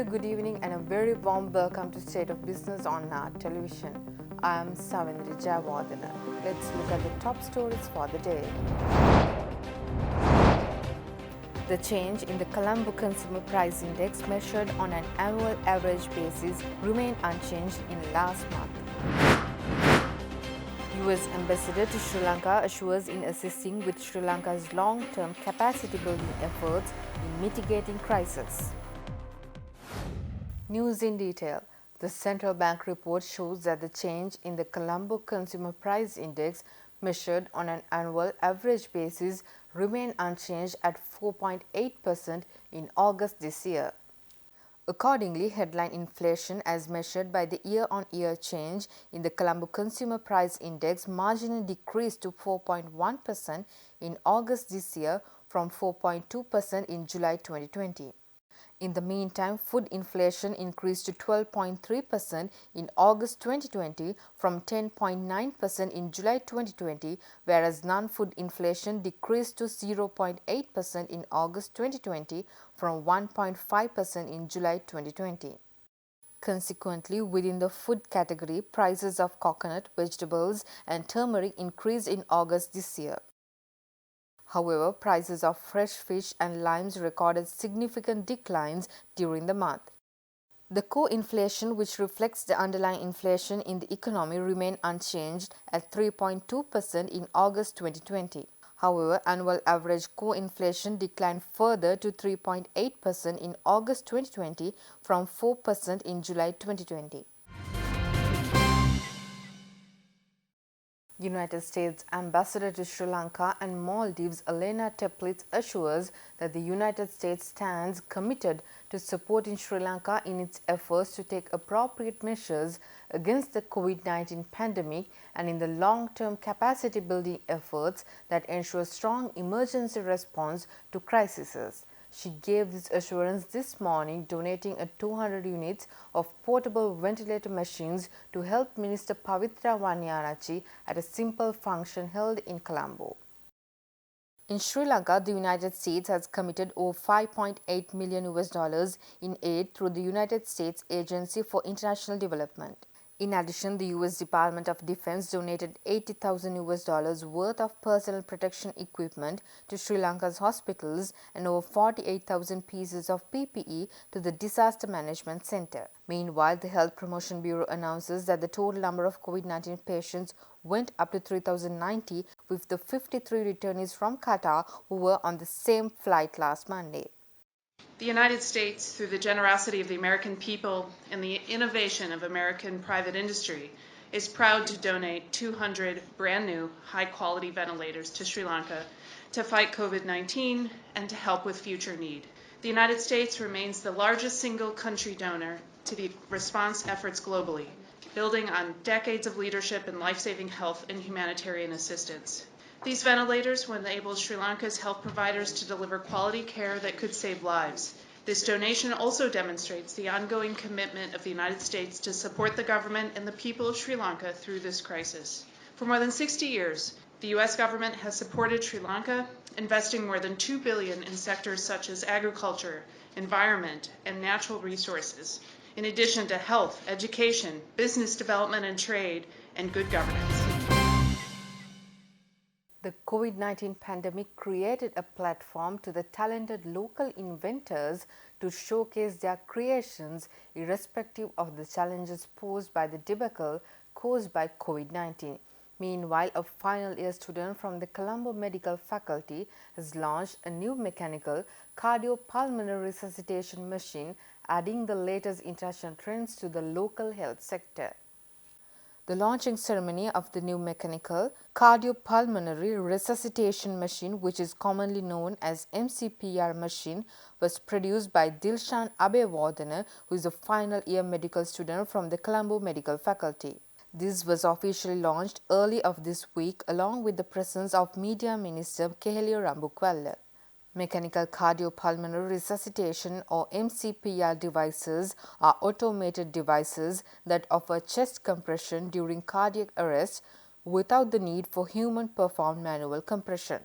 very good evening and a very warm welcome to State of Business on NAR Television. I am Savindri Javardhana. Let's look at the top stories for the day. The change in the Colombo Consumer Price Index measured on an annual average basis remained unchanged in last month. US Ambassador to Sri Lanka assures in assisting with Sri Lanka's long-term capacity building efforts in mitigating crisis. News in detail. The central bank report shows that the change in the Colombo Consumer Price Index measured on an annual average basis remained unchanged at 4.8% in August this year. Accordingly, headline inflation as measured by the year-on-year change in the Colombo Consumer Price Index marginally decreased to 4.1% in August this year from 4.2% in July 2020. In the meantime, food inflation increased to 12.3% in August 2020 from 10.9% in July 2020, whereas non-food inflation decreased to 0.8% in August 2020 from 1.5% in July 2020. Consequently, within the food category, prices of coconut, vegetables, and turmeric increased in August this year. However, prices of fresh fish and limes recorded significant declines during the month. The core inflation, which reflects the underlying inflation in the economy, remained unchanged at 3.2% in August 2020. However, annual average core inflation declined further to 3.8% in August 2020 from 4% in July 2020. United States Ambassador to Sri Lanka and Maldives Elena Teplitz assures that the United States stands committed to supporting Sri Lanka in its efforts to take appropriate measures against the COVID-19 pandemic and in the long-term capacity building efforts that ensure strong emergency response to crises. She gave this assurance this morning, donating 200 units of portable ventilator machines to help Minister Pavitra Wanyarachi at a simple function held in Colombo. In Sri Lanka, the United States has committed over $5.8 million in aid through the United States Agency for International Development. In addition, the U.S. Department of Defense donated $80,000 worth of personal protection equipment to Sri Lanka's hospitals and over 48,000 pieces of PPE to the Disaster Management Center. Meanwhile, the Health Promotion Bureau announces that the total number of COVID-19 patients went up to 3,090, with the 53 returnees from Qatar who were on the same flight last Monday. The United States, through the generosity of the American people and the innovation of American private industry, is proud to donate 200 brand new, high-quality ventilators to Sri Lanka to fight COVID-19 and to help with future need. The United States remains the largest single country donor to the response efforts globally, building on decades of leadership in life-saving health and humanitarian assistance. These ventilators will enable Sri Lanka's health providers to deliver quality care that could save lives. This donation also demonstrates the ongoing commitment of the United States to support the government and the people of Sri Lanka through this crisis. For more than 60 years, the U.S. government has supported Sri Lanka, investing more than $2 billion in sectors such as agriculture, environment, and natural resources, in addition to health, education, business development and trade, and good governance. The COVID-19 pandemic created a platform to the talented local inventors to showcase their creations irrespective of the challenges posed by the debacle caused by COVID-19. Meanwhile, a final year student from the Colombo Medical Faculty has launched a new mechanical cardiopulmonary resuscitation machine, adding the latest international trends to the local health sector. The launching ceremony of the new mechanical cardiopulmonary resuscitation machine, which is commonly known as MCPR machine, was produced by Dilshan Abewardena, who is a final year medical student from the Colombo Medical Faculty. This was officially launched early of this week along with the presence of Media Minister Kehelio Rambukwella. Mechanical cardiopulmonary resuscitation or MCPR devices are automated devices that offer chest compression during cardiac arrest without the need for human-performed manual compression.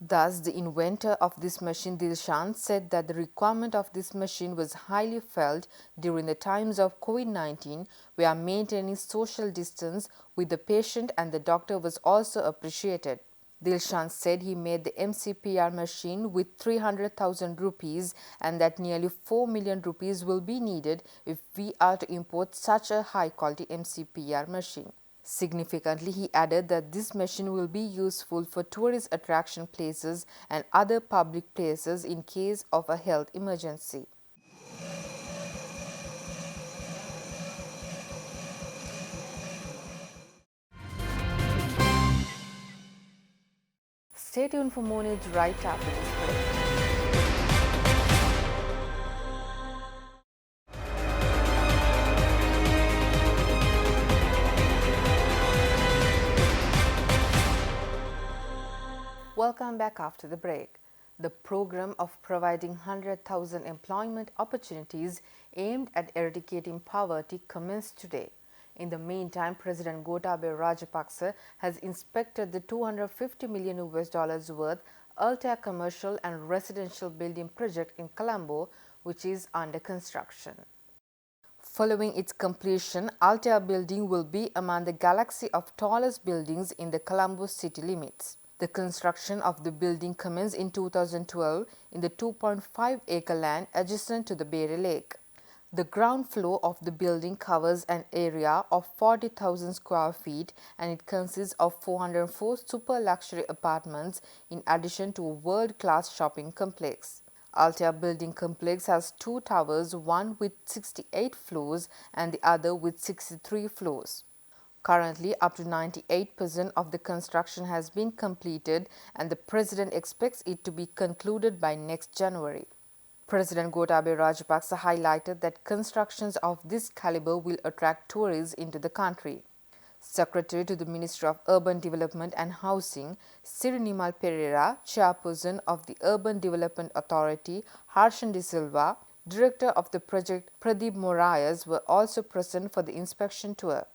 Thus, the inventor of this machine, Dilshan, said that the requirement of this machine was highly felt during the times of COVID-19, where maintaining social distance with the patient and the doctor was also appreciated. Dilshan said he made the MCPR machine with 300,000 rupees and that nearly 4 million rupees will be needed if we are to import such a high-quality MCPR machine. Significantly, he added that this machine will be useful for tourist attraction places and other public places in case of a health emergency. Stay tuned for more news right after this break. Welcome back after the break. The program of providing 100,000 employment opportunities aimed at eradicating poverty commenced today. In the meantime, President Gotabaya Rajapaksa has inspected the 250 million US dollars worth Altair commercial and residential building project in Colombo, which is under construction. Following its completion, Altair building will be among the galaxy of tallest buildings in the Colombo city limits. The construction of the building commenced in 2012 in the 2.5-acre land adjacent to the Beere Lake. The ground floor of the building covers an area of 40,000 square feet and it consists of 404 super luxury apartments in addition to a world-class shopping complex. Altair Building Complex has two towers, one with 68 floors and the other with 63 floors. Currently, up to 98% of the construction has been completed and the President expects it to be concluded by next January. President Gotabaya Rajapaksa highlighted that constructions of this caliber will attract tourists into the country. Secretary to the Ministry of Urban Development and Housing, Sirinimal Pereira, Chairperson of the Urban Development Authority, Harshan De Silva, Director of the project, Pradeep Moraes, were also present for the inspection tour.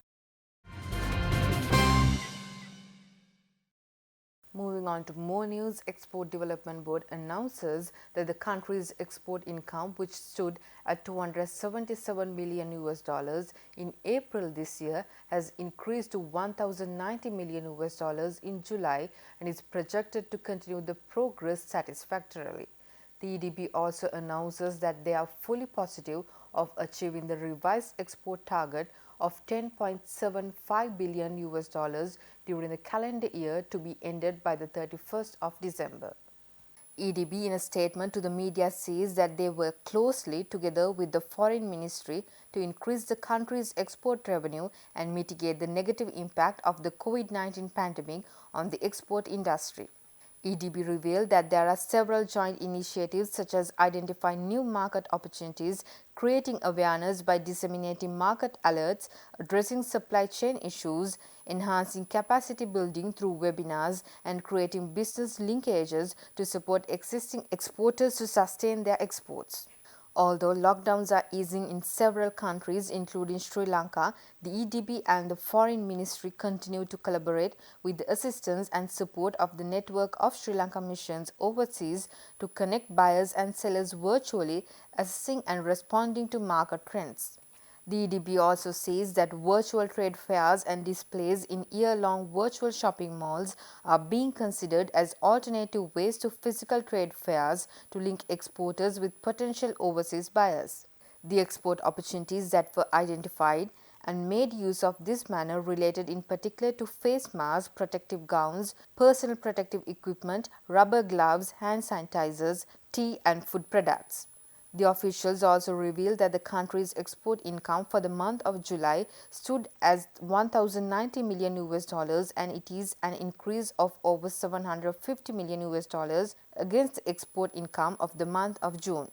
Moving on to more news, Export Development Board announces that the country's export income, which stood at 277 million US dollars in April this year, has increased to 1,090 million US dollars in July and is projected to continue the progress satisfactorily. The EDB also announces that they are fully positive of achieving the revised export target of 10.75 billion US dollars during the calendar year to be ended by the 31st of December. EDB in a statement to the media says that they work closely together with the Foreign Ministry to increase the country's export revenue and mitigate the negative impact of the COVID-19 pandemic on the export industry. EDB revealed that there are several joint initiatives such as identifying new market opportunities, creating awareness by disseminating market alerts, addressing supply chain issues, enhancing capacity building through webinars, and creating business linkages to support existing exporters to sustain their exports. Although lockdowns are easing in several countries, including Sri Lanka, the EDB and the Foreign Ministry continue to collaborate with the assistance and support of the network of Sri Lanka missions overseas to connect buyers and sellers virtually, assessing and responding to market trends. The EDB also says that virtual trade fairs and displays in year-long virtual shopping malls are being considered as alternative ways to physical trade fairs to link exporters with potential overseas buyers. The export opportunities that were identified and made use of this manner related in particular to face masks, protective gowns, personal protective equipment, rubber gloves, hand sanitizers, tea and food products. The officials also revealed that the country's export income for the month of July stood as 1,090 million US dollars and it is an increase of over 750 million US dollars against the export income of the month of June.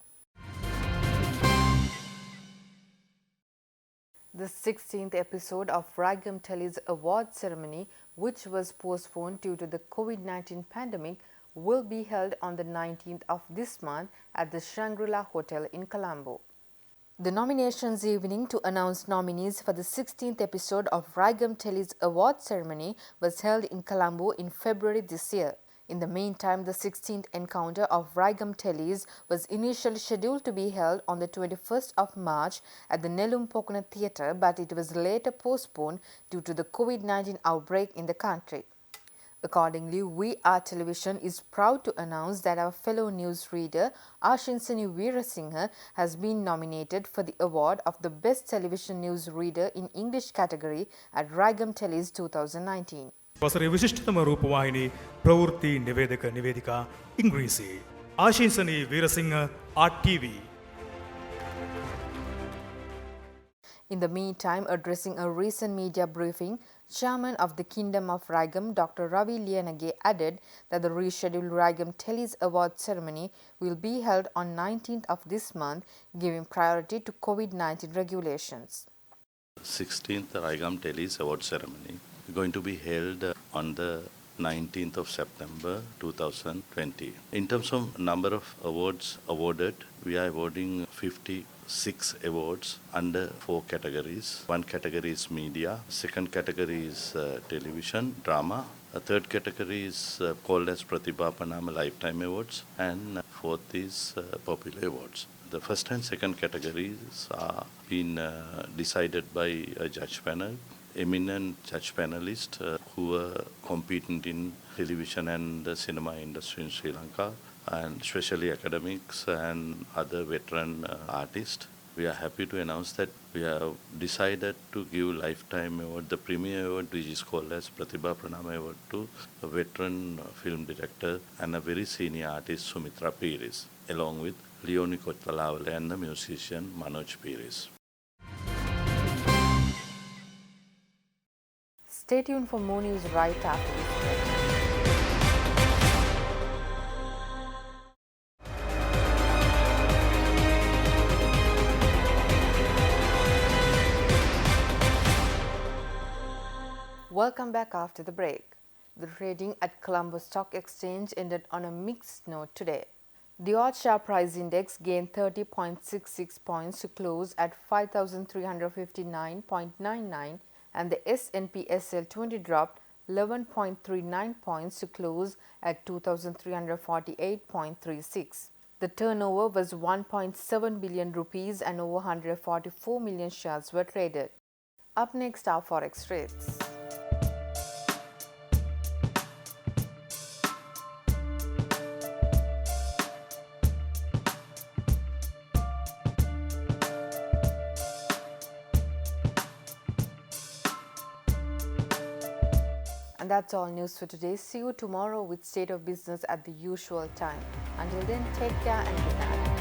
The 16th episode of Raigam Tele's award ceremony, which was postponed due to the COVID-19 pandemic, will be held on the 19th of this month at the Shangri-La Hotel in Colombo. The nominations evening to announce nominees for the 16th episode of Raigam Tele's award ceremony was held in Colombo in February this year. In the meantime, the 16th encounter of Raigam Teles was initially scheduled to be held on the 21st of March at the Nelumpokana Theatre, but it was later postponed due to the COVID-19 outbreak in the country. Accordingly, We Are Television is proud to announce that our fellow newsreader Ashinsani Veerasinghe has been nominated for the award of the Best Television Newsreader in English category at Raigam Teles 2019. වසරේ විශිෂ්ටතම රූපවාහිනී ප්‍රවෘත්ති නිවේදක නිවේදිකා ඉංග්‍රීසි ආශිංසනී Weerasinghe RTV. In the meantime, addressing a recent media briefing, Chairman of the Kingdom of Raigam, Dr. Ravi Liyanage, added that the rescheduled Raigam Teles Award ceremony will be held on 19th of this month, giving priority to COVID-19 regulations. 16th Raigam Teles Award ceremony is going to be held on the 19th of September 2020. In terms of number of awards awarded, we are awarding 56 awards under 4 categories. One category is media, second category is television, drama, a third category is called as Pratibha Panama Lifetime Awards, and fourth is Popular Awards. The first and second categories are being decided by a judge panel, eminent judge panelists who were competent in television and the cinema industry in Sri Lanka, and especially academics and other veteran artists. We are happy to announce that we have decided to give Lifetime Award, the premier award, which is called as Pratibha Pranama Award, to a veteran film director and a very senior artist, Sumitra Piris, along with Leonie Kottalawala and the musician Manoj Piris. Stay tuned for more news right after this break. Welcome back after the break. The trading at Colombo Stock Exchange ended on a mixed note today. The odd share price index gained 30.66 points to close at 5,359.99, and the S&P SL20 dropped 11.39 points to close at 2,348.36. The turnover was 1.7 billion rupees and over 144 million shares were traded. Up next are forex rates. And that's all news for today. See you tomorrow with State of Business at the usual time. Until then, take care and good night.